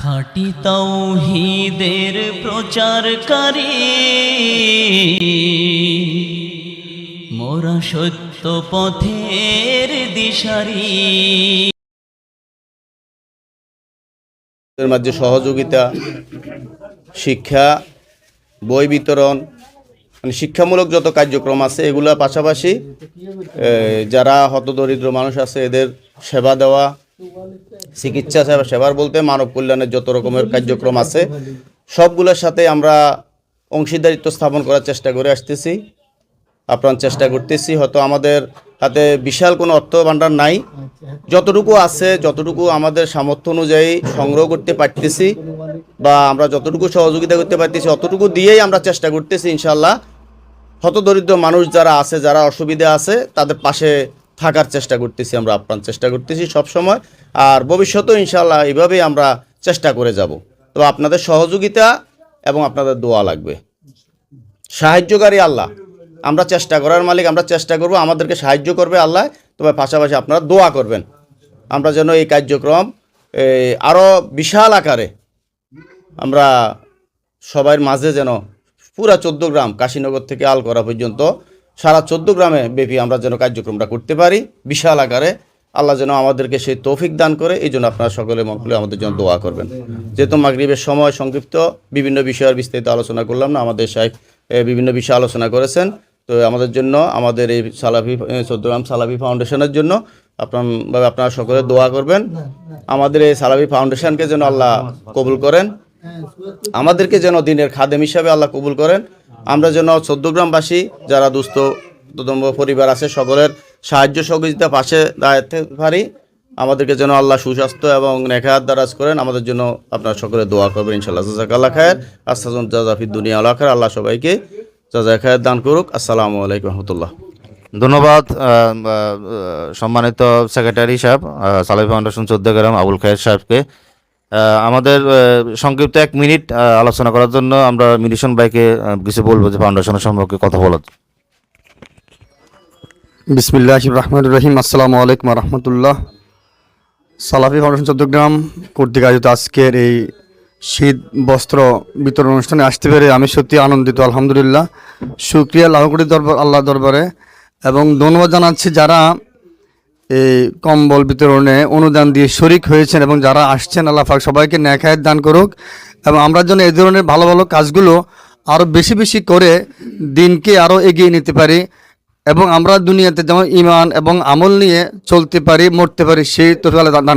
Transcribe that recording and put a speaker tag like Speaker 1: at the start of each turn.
Speaker 1: খাঁটি তাওহীদের প্রচারকারী মোরা সত্য পথের দিশারি।
Speaker 2: এর মাঝে সহযোগিতা, শিক্ষা, বই বিতরণ, মানে শিক্ষামূলক যত কার্যক্রম আছে এগুলোর পাশাপাশি যারা হতদরিদ্র মানুষ আছে এদের সেবা দেওয়া, চিকিৎসা সেবার বলতে মানব কল্যাণের যত রকমের কার্যক্রম আছে সবগুলোর সাথে আমরা অংশীদারিত্ব স্থাপন করার চেষ্টা করে আসতেছি, আপ্রাণ চেষ্টা করতেছি। হয়তো আমাদের হাতে বিশাল কোনো অর্থ ভাণ্ডার নাই, যতটুকু আছে যতটুকু আমাদের সামর্থ্য অনুযায়ী সংগ্রহ করতে পারতেছি বা আমরা যতটুকু সহযোগিতা করতে পারতেছি অতটুকু দিয়েই আমরা চেষ্টা করতেছি ইনশাল্লাহ হতদরিদ্র মানুষ যারা আছে, যারা অসুবিধা আছে তাদের পাশে থাকার চেষ্টা করতেছি, আমরা আপ্রাণ চেষ্টা করতেছি সবসময়। আর ভবিষ্যতেও ইনশাল্লাহ এইভাবেই আমরা চেষ্টা করে যাব। তো আপনাদের সহযোগিতা এবং আপনাদের দোয়া লাগবে। সাহায্যকারী আল্লাহ, আমরা চেষ্টা করার মালিক, আমরা চেষ্টা করব, আমাদেরকে সাহায্য করবে আল্লাহ। তবে পাশাপাশি আপনারা দোয়া করবেন আমরা যেন এই কার্যক্রম আরও বিশাল আকারে আমরা সবার মাঝে যেন পুরা 14 গ্রাম কাশীনগর থেকে আলকরা পর্যন্ত সারা 14 গ্রামে ব্যাপী আমরা যেন কার্যক্রমটা করতে পারি বিশাল আকারে। আল্লাহ যেন আমাদেরকে সেই তৌফিক দান করে, এই জন্য আপনারা সকলে মন খুলে আমাদের জন্য দোয়া করবেন। যেহেতু মাগরিবের সময় সংক্ষিপ্ত, বিভিন্ন বিষয়ের বিস্তারিত আলোচনা করলাম না, আমাদের শাইখ বিভিন্ন বিষয় আলোচনা করেছেন। তো আমাদের জন্য, আমাদের এই সালাফি 14 গ্রাম সালাফি ফাউন্ডেশনের জন্য আপনারা সকলে দোয়া করবেন। আমাদের এই সালাফি ফাউন্ডেশনকে যেন আল্লাহ কবুল করেন, আমাদেরকে যেন দিনের খাদেম হিসাবে আল্লাহ কবুল করেন। আমরা যেন 14 গ্রামবাসী যারা দুস্থ পরিবার আছে সকলের সাহায্য সহযোগিতা পাশে দাঁড়াতে পারি। আমাদেরকে যেন আল্লাহ সুস্বাস্থ্য এবং নেখায়াত দারাজ করেন। আমাদের জন্য আপনারা সকলে দোয়া করবেন ইনশাআল্লাহ। জাযাকাল্লাহ খায়ের, আস্তাগফিরুন জাযাফিদ দুনিয়া ওয়াল আখিরা। আল্লাহ সবাইকে জাযায়ে খায়ের দান করুক। আসসালামু আলাইকুম ওয়া রাহমাতুল্লাহ।
Speaker 3: ধন্যবাদ সম্মানিত সেক্রেটারি সাহেব, সালাফি ফাউন্ডেশন 14 গ্রাম আবুল খায়ের সাহেবকে। আমাদের সংক্ষিপ্ত 1 মিনিট আলোচনা করার জন্য আমরা মিলিশন ভাইকে কিছু বলবো যে ফাউন্ডেশনের সম্পর্কে কথা বলার।
Speaker 4: বিসমিল্লাহির রহমানির রহিম। আসসালামু আলাইকুম ওয়া রাহমাতুল্লাহ। সালাফি ফাউন্ডেশন 14 গ্রাম কর্তৃক আয়োজিত আজকের এই শীত বস্ত্র বিতরণ অনুষ্ঠানে আসতে পেরে আমি সত্যি আনন্দিত, আলহামদুলিল্লাহ। শুকরিয়া লাভ করি আল্লাহ দরবারে এবং ধন্যবাদ জানাচ্ছি যারা এই কম্বল বিতরণে অনুদান দিয়ে শরিক হয়েছেন এবং যারা আসছেন। আল্লাহ পাক সবাইকে নেক হায়াত দান করুক এবং আমরা যেন এই ধরনের ভালো ভালো কাজগুলো আরও বেশি বেশি করে দিনকে আরও এগিয়ে নিতে পারি এবং আমরা দুনিয়াতে যেমন ঈমান এবং আমল নিয়ে চলতে পারি, মরতে পারি, সেই তৌফিক আল্লাহ দান